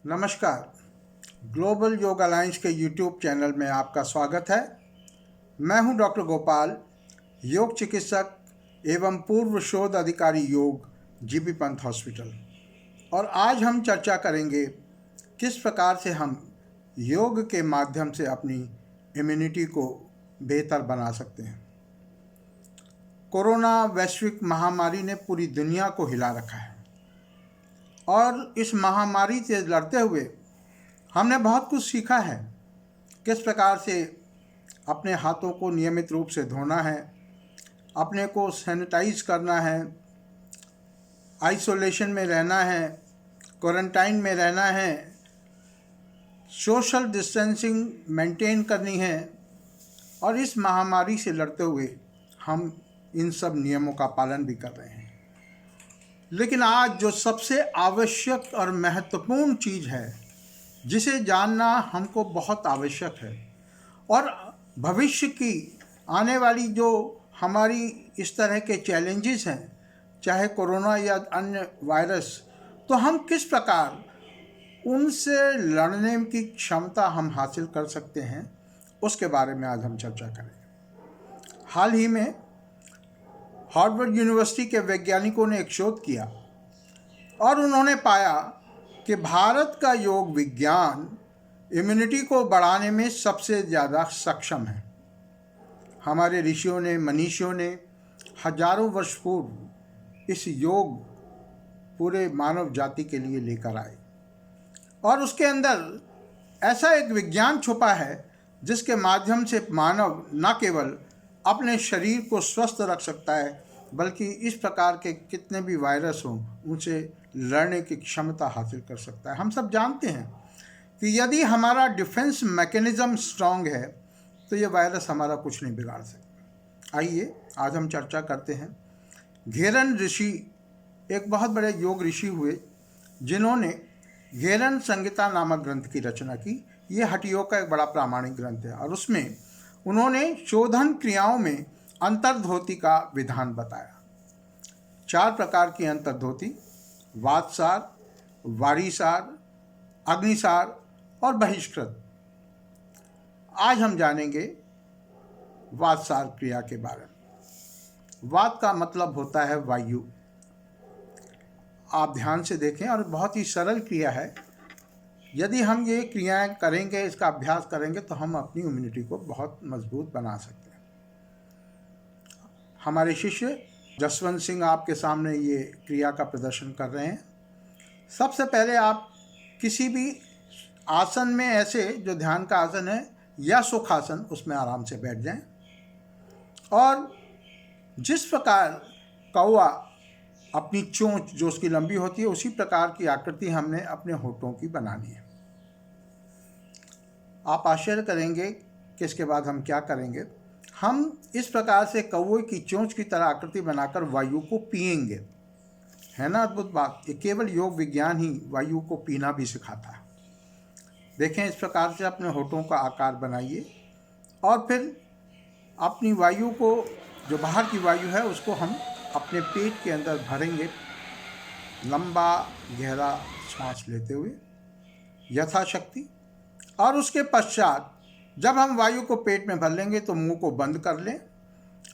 नमस्कार। ग्लोबल योग अलायंस के यूट्यूब चैनल में आपका स्वागत है। मैं हूं डॉक्टर गोपाल, योग चिकित्सक एवं पूर्व शोध अधिकारी योग, जीबी पंत हॉस्पिटल। और आज हम चर्चा करेंगे किस प्रकार से हम योग के माध्यम से अपनी इम्यूनिटी को बेहतर बना सकते हैं। कोरोना वैश्विक महामारी ने पूरी दुनिया को हिला रखा है और इस महामारी से लड़ते हुए हमने बहुत कुछ सीखा है। किस प्रकार से अपने हाथों को नियमित रूप से धोना है, अपने को सैनिटाइज करना है, आइसोलेशन में रहना है, क्वारंटाइन में रहना है, सोशल डिस्टेंसिंग मेंटेन करनी है। और इस महामारी से लड़ते हुए हम इन सब नियमों का पालन भी कर रहे हैं। लेकिन आज जो सबसे आवश्यक और महत्वपूर्ण चीज़ है, जिसे जानना हमको बहुत आवश्यक है, और भविष्य की आने वाली जो हमारी इस तरह के चैलेंजेस हैं, चाहे कोरोना या अन्य वायरस, तो हम किस प्रकार उनसे लड़ने की क्षमता हम हासिल कर सकते हैं, उसके बारे में आज हम चर्चा करेंगे। हाल ही में हार्वर्ड यूनिवर्सिटी के वैज्ञानिकों ने एक शोध किया और उन्होंने पाया कि भारत का योग विज्ञान इम्यूनिटी को बढ़ाने में सबसे ज़्यादा सक्षम है। हमारे ऋषियों ने, मनीषियों ने हजारों वर्ष पूर्व इस योग पूरे मानव जाति के लिए लेकर आए और उसके अंदर ऐसा एक विज्ञान छुपा है जिसके माध्यम से मानव न केवल अपने शरीर को स्वस्थ रख सकता है, बल्कि इस प्रकार के कितने भी वायरस हों उनसे लड़ने की क्षमता हासिल कर सकता है। हम सब जानते हैं कि यदि हमारा डिफेंस मैकेनिज़्म स्ट्रांग है तो ये वायरस हमारा कुछ नहीं बिगाड़ सकता। आइए आज हम चर्चा करते हैं। घेरन ऋषि एक बहुत बड़े योग ऋषि हुए जिन्होंने घेरन संहिता नामक ग्रंथ की रचना की। ये हठ योग का एक बड़ा प्रामाणिक ग्रंथ है और उसमें उन्होंने शोधन क्रियाओं में अंतर्धोती का विधान बताया। 4 प्रकार की अंतर्धोती: वातसार, वारीसार, अग्निसार और बहिष्कृत। आज हम जानेंगे वातसार क्रिया के बारे में। वात का मतलब होता है वायु। आप ध्यान से देखें और बहुत ही सरल क्रिया है। यदि हम ये क्रियाएं करेंगे, इसका अभ्यास करेंगे, तो हम अपनी इम्यूनिटी को बहुत मजबूत बना सकते हैं। हमारे शिष्य जसवंत सिंह आपके सामने ये क्रिया का प्रदर्शन कर रहे हैं। सबसे पहले आप किसी भी आसन में, ऐसे जो ध्यान का आसन है या सुखासन, उसमें आराम से बैठ जाएं और जिस प्रकार कौवा अपनी चोंच जो उसकी लंबी होती है, उसी प्रकार की आकृति हमने अपने होठों की बनानी है। आप आश्चर्य करेंगे कि इसके बाद हम क्या करेंगे। हम इस प्रकार से कौवे की चोंच की तरह आकृति बनाकर वायु को पिएंगे। है ना अद्भुत बात। ये केवल योग विज्ञान ही वायु को पीना भी सिखाता है। देखें, इस प्रकार से अपने होठों का आकार बनाइए और फिर अपनी वायु को, जो बाहर की वायु है, उसको हम अपने पेट के अंदर भरेंगे, लंबा गहरा सांस लेते हुए यथाशक्ति। और उसके पश्चात जब हम वायु को पेट में भर लेंगे तो मुंह को बंद कर लें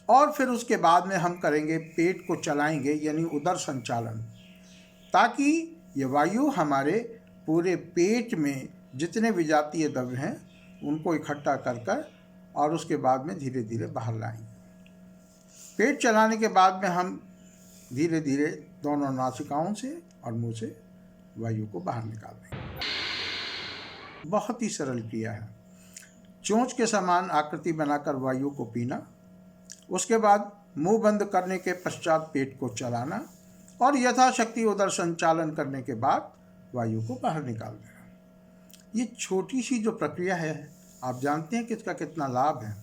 और फिर उसके बाद में हम करेंगे, पेट को चलाएंगे, यानी उदर संचालन, ताकि ये वायु हमारे पूरे पेट में जितने विजातीय द्रव्य हैं उनको इकट्ठा कर और उसके बाद में धीरे धीरे बाहर लाएंगे। पेट चलाने के बाद में हम धीरे धीरे दोनों नासिकाओं से और मुंह से वायु को बाहर निकाल देंगे। बहुत ही सरल क्रिया है। चोंच के समान आकृति बनाकर वायु को पीना, उसके बाद मुंह बंद करने के पश्चात पेट को चलाना और यथाशक्ति उदर संचालन करने के बाद वायु को बाहर निकाल देना। ये छोटी सी जो प्रक्रिया है, आप जानते हैं कि इसका कितना लाभ है।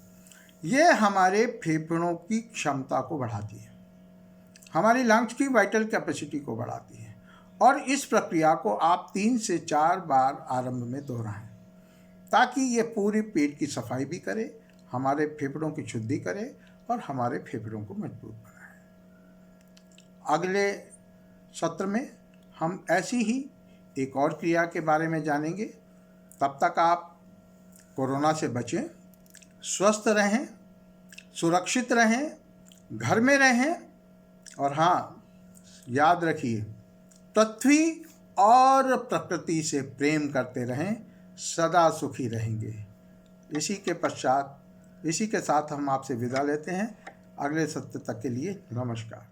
ये हमारे फेफड़ों की क्षमता को बढ़ाती है, हमारी लंग्स की वाइटल कैपेसिटी को बढ़ाती है। और इस प्रक्रिया को आप 3 से 4 बार आरंभ में दोहराएं, ताकि ये पूरे पेट की सफाई भी करे, हमारे फेफड़ों की शुद्धि करे और हमारे फेफड़ों को मजबूत बनाए। अगले सत्र में हम ऐसी ही एक और क्रिया के बारे में जानेंगे। तब तक आप कोरोना से बचें, स्वस्थ रहें, सुरक्षित रहें, घर में रहें और हाँ, याद रखिए, पृथ्वी और प्रकृति से प्रेम करते रहें, सदा सुखी रहेंगे। इसी के साथ हम आपसे विदा लेते हैं। अगले सत्र तक के लिए नमस्कार।